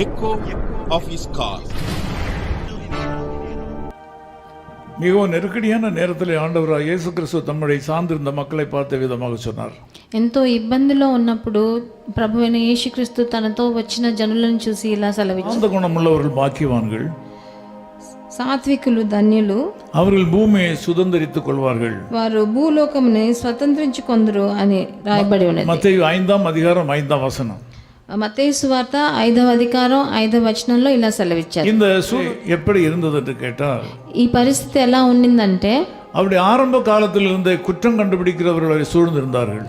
echo of his call. மிகவும் நெருக்கடியான நேரத்தில் ஆண்டவராக இயேசு கிறிஸ்து தம்முடைய சார்ந்திருந்த மக்களை பார்த்த விதமாக சொன்னார். ఎంతో ఇబ్బందిలో ఉన్నప్పుడు ప్రభువైన యేసుక్రీస్తు తనతో వచ్చిన జనులను చూసి ఇలా సెలవిచ్చారు. சாந்த குணமுள்ளவர்கள் பாக்கியவான்கள், సాత్వికులు ధన్యులు, அவர்கள் பூமியை சுதந்தரித்துக் கொள்வார்கள். వారు భూలోకముని స్వతంత్రించుకొందురు అని రాయబడి ఉన్నది. மத்தேயு 5ஆம் அதிகாரம் 5ஆம் வசனம். మత్తయి సువార్త 5వ అధికారం 5వ వచనంలో ఇలా సెలవిచ్చారు. இந்த எப்படி இருந்தது என்று கேட்டால், ఈ పరిస్థితి ఎలా ఉండిందంటే அவருடைய ஆரம்ப காலத்தில் இருந்த குற்றம் கண்டுபிடிக்கிறவர்களை சூழ்ந்திருந்தார்கள்.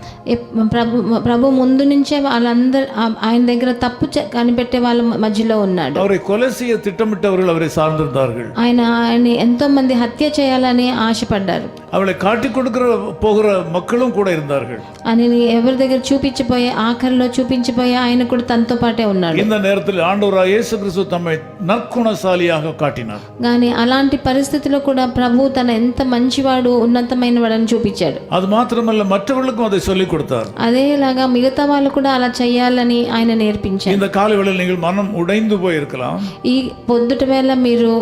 ప్రభు ముందు నుంచే వాళ్ళందరూ ఆయన దగ్గర తప్పు కనిపెట్టే వాళ్ళ మధ్యలో ఉన్నాడు. அவரை கொலை செய்ய திட்டமிட்டவர்கள் அவரை சார்ந்திருந்தார்கள். ఆయన ఎంతో మంది హత్య చేయాలని ఆశపడ్డారు. அவளை காட்டிக் கொடுக்கிற போகிற மக்களும் கூட இருந்தார்கள். ఆయనని ఎవరి దగ్గర చూపించిపోయే ఆఖరిలో చూపించిపోయే ఆయన కూడా తనతో పాటే ఉన్నాడు. இந்த நேரத்தில் ஆண்டவராகிய இயேசு கிறிஸ்து தம்மை நற்குணசாலியாக காட்டினார். కానీ అలాంటి పరిస్థితిలో కూడా ప్రభు తన ఎంత మంచివాడు ఉన్నతమైన వాడని చూపించాడు. அது மாத்திரமல்ல, மற்றவர்களுக்கும் அதை சொல்லிக் கொடுத்தார். అదేలాగా మిగతా వాళ్ళు కూడా అలా చేయాలని ఆయన నేర్పించారు. இந்த காலை வேளையில் நீங்கள் மனம் உடைந்து போயிருக்கலாம். ఈ పొద్దుట వేళ మీరు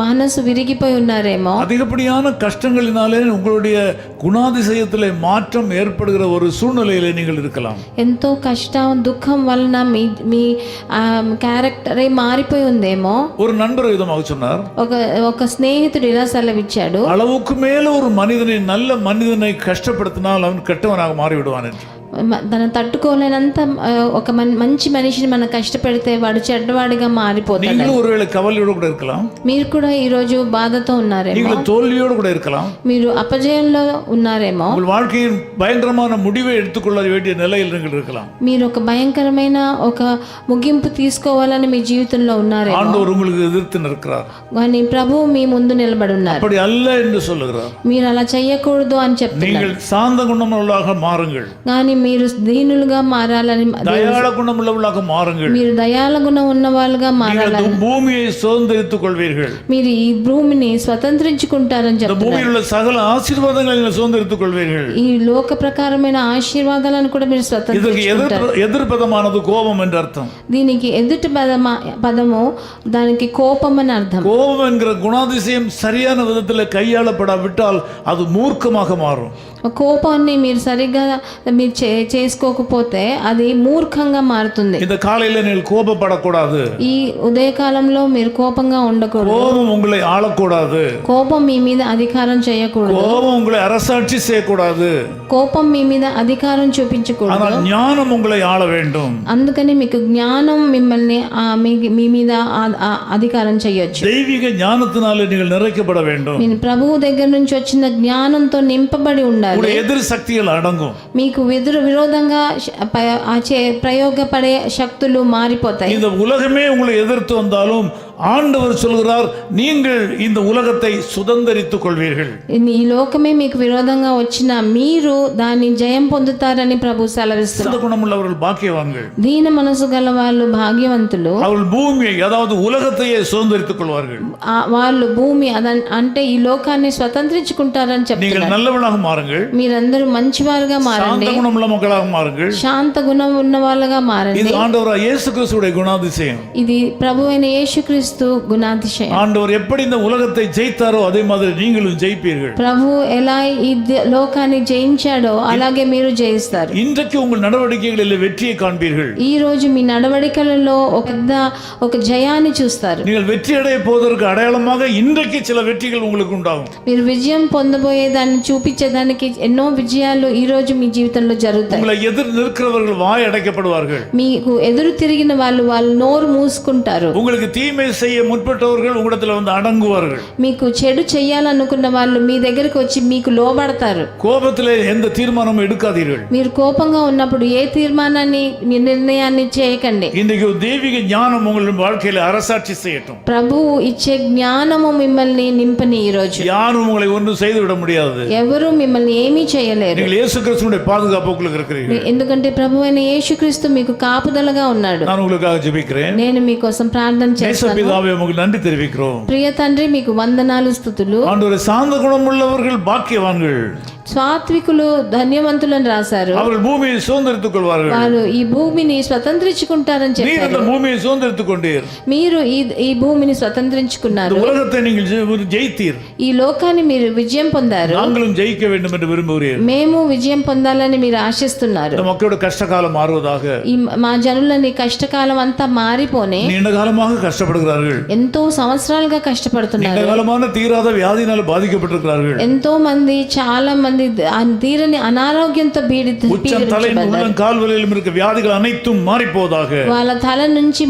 మనసు విరిగిపోయి ఉన్నారేమో. அதிகப்படியான கஷ்டங்களினாலே உங்களுடைய குணாதிசயத்திலே மாற்றம் ஏற்படுகிற ஒரு சூழ்நிலையிலே நீங்கள் இருக்கலாம். ఎంతో కష్టం దుఃఖం వలన మీ క్యారెక్టరే మారిపోయి ఉందేమో. ஒரு நண்பர் விதமாக சொன்னார், ఒక స్నేహితుడు ఇలా సెలవిచ్చాడు, அளவுக்கு மேல ஒரு மனிதனை, நல்ல மனிதனை கஷ்டப்படுத்தினால் அவன் கெட்டவனாக மாறிவிடுவான் என்று. తన తట్టుకోలేనంత ఒక మంచి మనిషిని మనం కష్టపెడితే వాడు చెడ్డవాడిగా మారిపోతాడు. நீங்களும் ஒருவேளை கவலையோடு கூட இருக்கலாம். మీరు కూడా ఈ రోజు బాధతో ఉన్నారేమో. நீங்கள் தோல்வியோடு கூட இருக்கலாம். మీరు అపజయంలో ఉన్నారేమో. உங்கள் வாழ்க்கையின் பயங்கரமான முடிவை எடுத்துக்கொள்ள வேண்டிய நிலையில் நீங்கள் இருக்கலாம். మీరు ఒక భయంకరమైన ఒక ముగింపు తీసుకోవాలని మీ జీవితంలో ఉన్నారేమో. ஆண்டவர் உங்களுக்கு எதிர்த்து நிற்கிறார். కానీ ప్రభువు మీ ముందు నిలబడి ఉన్నారు. அப்படி அல்ல என்று சொல்லுகிறார். మీరు అలా చేయకూడదు అని చెప్తున్నారు. நீங்கள் சாந்த குணமுள்ளவர்களாக மாறுங்கள். కానీ మీరు దీనులుగా మారాలని, దయాళ గుణముள்ளவர்களாக மாறுங்கள். మీరు దయాల గుణం ఉన్న వాళ్ళుగా మారాలని, பூமியை சுதந்தரித்துக் கொள்வீர்கள். మీరు ఈ భూమిని స్వతంత్రించుకుంటారని చెప్తున్నారు. பூமியில் உள்ள சகல ஆசீர்வாதங்களை நீங்கள் சுதந்தரித்துக் கொள்வீர்கள். ఈ లోక ప్రకారమైన ఆశీర్వాదాలను కూడా మీరు స్వతంత్రించుకుంటారు. ఎదుర్పదమానది కోపం என்று అర్థం. దీనికి ఎదుటి పదము దానికి కోపం అని అర్థం. கோபம் என்கிற குணாதிசயம் சரியான விதத்தில் கையாளப்படாவிட்டால் அது மூர்க்கமாக மாறும். కోపాన్ని మీరు సరిగ్గా మీరు చేసుకోకపోతే అది మూర్ఖంగా మారుతుంది. இந்த காலையில நீங்கள் கோபப்படக்கூடாது. ఈ ఉదయకాలంలో మీరు కోపంగా ఉండకూడదు. கோபம் உங்களை ஆளக்கூடாது. కోపం మీ మీద అధికారం చేయకూడదు. கோபம் உங்களை அரசாட்சி செய்யக்கூடாது. కోపం మీ మీద అధికారం చూపించకూడదు. ஆனால் ஞானம் உங்களை ஆள வேண்டும். అందుకని మీకు జ్ఞానం మిమ్మల్ని మీ మీద అధికారం చేయొచ్చు. தெய்வீக ஞானத்தினாலே நீங்கள் நிறைக்கப்பட வேண்டும். మీరు ప్రభువు దగ్గర నుంచి వచ్చిన జ్ఞానంతో నింపబడి ఉండాలి. எதிர் சக்திகள் அடங்கும். మీకు విరోధంగా ప్రయోగపడే శక్తులు మారిపోతాయి. இந்த உலகமே உங்களை எதிர்த்து வந்தாலும் ஆண்டவர் சொல்கிறார், நீங்கள் இந்த உலகத்தை சுதந்தரித்துக் கொள்வீர்கள். ఈ లోకమే మీకు విరోధంగా వచ్చినా మీరు దాన్ని జయం పొందుతారని ప్రభు సెలవిస్తున్నారు. குணமுள்ளவர்கள் பாக்கியவான்கள். దీన మనసు గల వాళ్ళు భాగ్యవంతులు. அவர்கள் பூமியை, அதாவது உலகத்தையே சுதந்தரித்துக் கொள்வார்கள். వాళ్ళు భూమి అంటే ఈ లోకాన్ని స్వతంత్రించుకుంటారని చెప్తున్నారు. நீங்கள் நல்லவர்களாக மாறுங்கள். మీరందరూ మంచివారుగా మారండి. சாந்த குணமுள்ள மக்களாக மாறுங்கள். శాంత గుణం ఉన్న వాళ్ళగా మారండి. இது ஆண்டவராகிய இயேசு கிறிஸ்துவின் குணாதிசயம். ఇది ప్రభువైన యేసుక్రీస్తు గుణాతిశయం. ஆண்டவர் எப்படி இந்த உலகத்தை ஜெயித்தாரோ அதே மாதிரி நீங்களும் ஜெயிப்பீர்கள். ప్రభు ఎలా ఈ లోకాన్ని జయించాడో అలాగే మీరు జయిస్తారు. இன்றைக்கு உங்கள் நடவடிக்கைகளில் வெற்றியை காண்பீர்கள். ఈ రోజు మీ నడవడికలలో ఒక జయాన్ని చూస్తారు. நீங்கள் வெற்றி அடைய போவதற்கு அடையாளமாக இன்றைக்கு சில வெற்றிகள் உங்களுக்கு உண்டாகும். మీరు విజయం పొందబోయేదాన్ని చూపించేదానికి ఎన్నో విజయాలు ఈ రోజు మీ జీవితంలో జరుగుతాయి. உங்களை எதிர் நிற்கிறவர்கள் வாய் அடைக்கப்படுவார்கள். మీకు ఎదురు తిరిగిన వాళ్ళు నోరు మూసుకుంటారు. உங்களுக்கு தீமை செய்ய முற்பட்டவர்கள் உங்களிடத்தில் வந்து அடங்குவார்கள். మీకు చెడు చేయాలనుకున్న వాళ్ళు మీ దగ్గరికి వచ్చి మీకు లోబడతారు. கோபத்திலே எந்த தீர்மானமும் எடுக்காதீர்கள். మీరు కోపంగా ఉన్నప్పుడు ఏ తీర్మానాన్ని మీ నిర్ణయాన్ని చేయకండి. இன்றைக்கு தெய்வீக ஞானம் உங்கள் வாழ்க்கையில அரசாட்சி செய்யட்டும். ప్రభువు ఇచ్చే జ్ఞానము మిమ్మల్ని నింపని ఈ రోజు. யாரும் உங்களை ஒன்றும் செய்து விட முடியாது. ఎవరు మిమ్మల్ని ఏమీ చేయలేరు. நீங்கள் இயேசு கிறிஸ்துவின் பாதுகாப்புக்குள்ள இருக்கிறீர்கள். ఎందుకంటే ప్రభువైన యేసుక్రీస్తు మీకు కాపుదలగా ఉన్నాడు. நான் உங்களுக்காக ஜெபிக்கிறேன். నేను మీకోసం ప్రార్థన చేస్తాను. பிதாவே, உங்களுக்கு நன்றி தெரிவிக்கிறோம். ప్రియ తండ్రి, మీకు వందనాలు స్తుతులు. ஆண்டவரே, சாந்த குணமுள்ளவர்கள் பாக்கியவான்கள். సాత్వికులు ధన్యవంతులు అని రాశారు. அவர்கள் பூமியை சுதந்தரித்துக் கொள்வார்கள். వారు ఈ భూమిని స్వతంత్రించుకుంటారని நீர் చెప్పారు. அந்த பூமியை சுதந்தரித்துக் கொண்டீர். మీరు ఈ భూమిని స్వతంత్రించుకున్నారు. இந்த உலகத்தை நீங்கள் ஜெயித்தீர். ఈ లోకాన్ని మీరు విజయం పొందారు. நாங்களும் ஜெயிக்க வேண்டும் என்று விரும்புகிறீர். మేము విజయం పొందాలని మీరు ఆశిస్తున్నారు. இந்த மக்களோட கஷ்டகாலம் மாறுவதாக. ఈ మా జనులని కష్టకాలం అంతా మారిపోనే. நீண்ட காலமாக கஷ்டப்படுகிறார்கள். ఎంతో సంవత్సరాలుగా కష్టపడుతున్నారు. நீண்ட காலமான தீராத வியாதியினால் பாதிக்கப்பட்டிருக்கிறார்கள். ఎంతో మంది చాలా మంది తీరని అనారోగ్యంతో உச்சம் தலை முதல் கால் வரையிலும் இருக்க வியாதிகள் அனைத்தும் மாறி போவதாக. వాళ్ళ తల నుంచి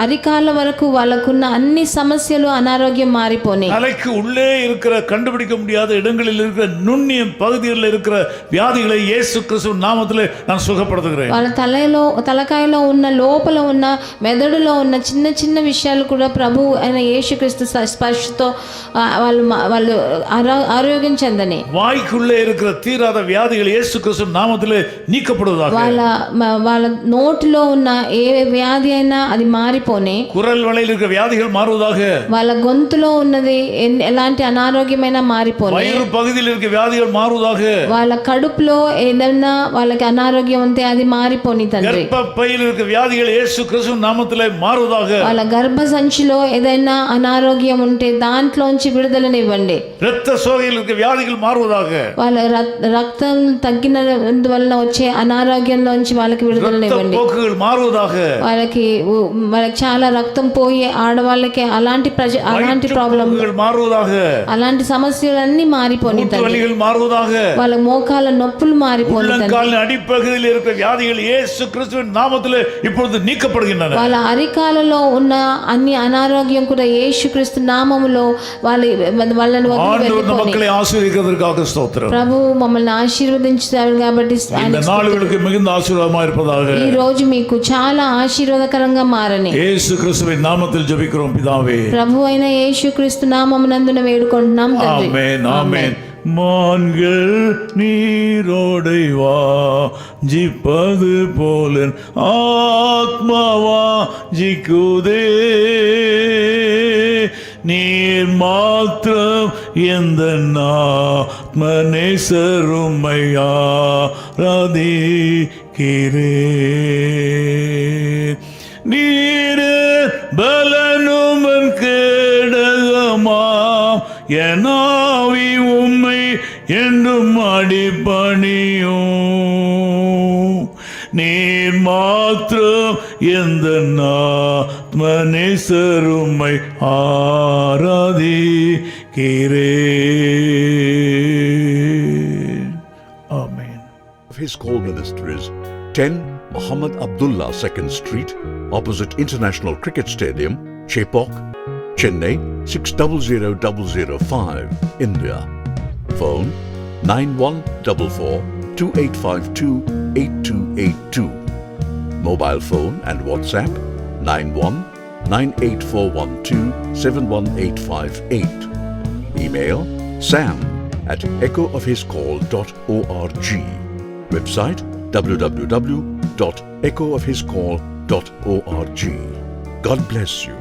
అరికాల వరకు వాళ్ళకున్న అన్ని సమస్యలు అనారోగ్యం మారిపోనే. தலைக்கு உள்ளே இருக்கிற கண்டுபிடிக்க முடியாத இடங்களில் இருக்கிற நுண்ணிய பகுதிகளில் இருக்கிற வியாதிகளை இயேசு கிறிஸ்துவின் நாமத்திலே நான் சுகப்படுத்துகிறேன். వాళ్ళ తలకాయలో ఉన్న లోపల ఉన్న మెదడులో ఉన్న చిన్న చిన్న విషయాలు కూడా ప్రభు అయిన యేసుక్రీస్తు స్పర్శతో వాళ్ళు ఆరోగ్యం చెందని. வாய்க்குள்ளே இருக்கிற தீராத வியாதிகள் இயேசு கிறிஸ்துவின் நாமத்திலே நீக்கப்படுவதாக. వాళ్ళ నోటిలో ఉన్న ఏ వ్యాధి అయినా అది మారిపోనే. குரல் வளையில் இருக்கிற வியாதிகள் மாறுவதாக. వాళ్ళ గొంతులో ఉన్నది ఎలాంటి అనారోగ్యమైనా మారిపోనే. வயிறு பகுதியில் இருக்கிற வியாதிகள் மாறுவதாக. వాళ్ళ కడుపులో ఏదైనా వాళ్ళకి అనారోగ్యం ఉంటే అది మారిపోని తండ్రి. గర్భపైயில் இருக்கிற வியாதிகள் இயேசு கிறிஸ்துவின் நாமத்திலே மாறுவதாக. వాళ్ళ గర్భ సంచిలో ఏదైనా అనారోగ్యం ఉంటే దాంట్లోంచి విడుదలనివ్వండి. இரத்த சோகையில் இருக்கிற வியாதிகள் மாறுவதாக. వాళ్ళ రక్తం తగ్గినందువలన వచ్చే అనారోగ్యంలోంచి వాళ్ళకి విడుదలనివ్వండి. పోకుகள் మారువதாக. వాళ్ళకి చాలా రక్తం పోయి ఆడవాళ్ళకి అలాంటి ప్రాబ్లం మారువதாக. అలాంటి సమస్యలన్నీ మారిపోని తండ్రి. మారువதாக. వాళ్ళ మోకాల నొప్పులు మారిపోని తండ్రి. అడిపகுதியில் இருக்கிற வியாதிகள் இயேசு கிறிஸ்துவின் நாமத்திலே இப்பொழுது நீக்கப்படுகின்றன. వాళ్ళ అరికాలలో ఉన్న అన్ని అనారోగ్యం కూడా యేసుక్రీస్తు నామములో వాళ్ళని మక్களை ஆசீர்வதிக்கிறதற்காக ஸ்தோத்திரம். ప్రభు మమ్మల్ని ఆశీర్వదించారు కాబట్టి இந்த நாளுகளுக்கு மிகுந்த ஆசீர்வாதமாக இருப்பதாக. ఈ రోజు మీకు చాలా ఆశీర్వాదకరంగా మారని యేసు கிறிஸ்துவின் நாமத்தில் ஜெபிக்கிறோம் பிதாவே. ప్రభు అయిన యేసుక్రీస్తు నామమునందున వేడుకుంటున్నాం తండ్రి. ஆமென் ஆமென். மான்கள் நீரோடை வாஞ்சிப்பது போல ஆத்மாவா ஜிக்குதே. நீர் மாத்திரம் எந்த ஆத்மநேசருமையா ராதிக்கிறே. நீரே பலனுமன் கேடகமாம் எனாவி உம்மை என்றும் அடிபணியும். நீர் மாத்திரம் எந்த ஆத்மநேசருமை ஆராதிக்கிறேன். ஆமென். His call ministries 10 Muhammad Abdullah 2nd Street, opposite International Cricket Stadium, Chepauk, Chennai 600005, India. Phone 914428528282. Mobile phone and WhatsApp 919841271858. Email sam@echoofhiscall.org. Website www.echoofhiscall.org. God bless you.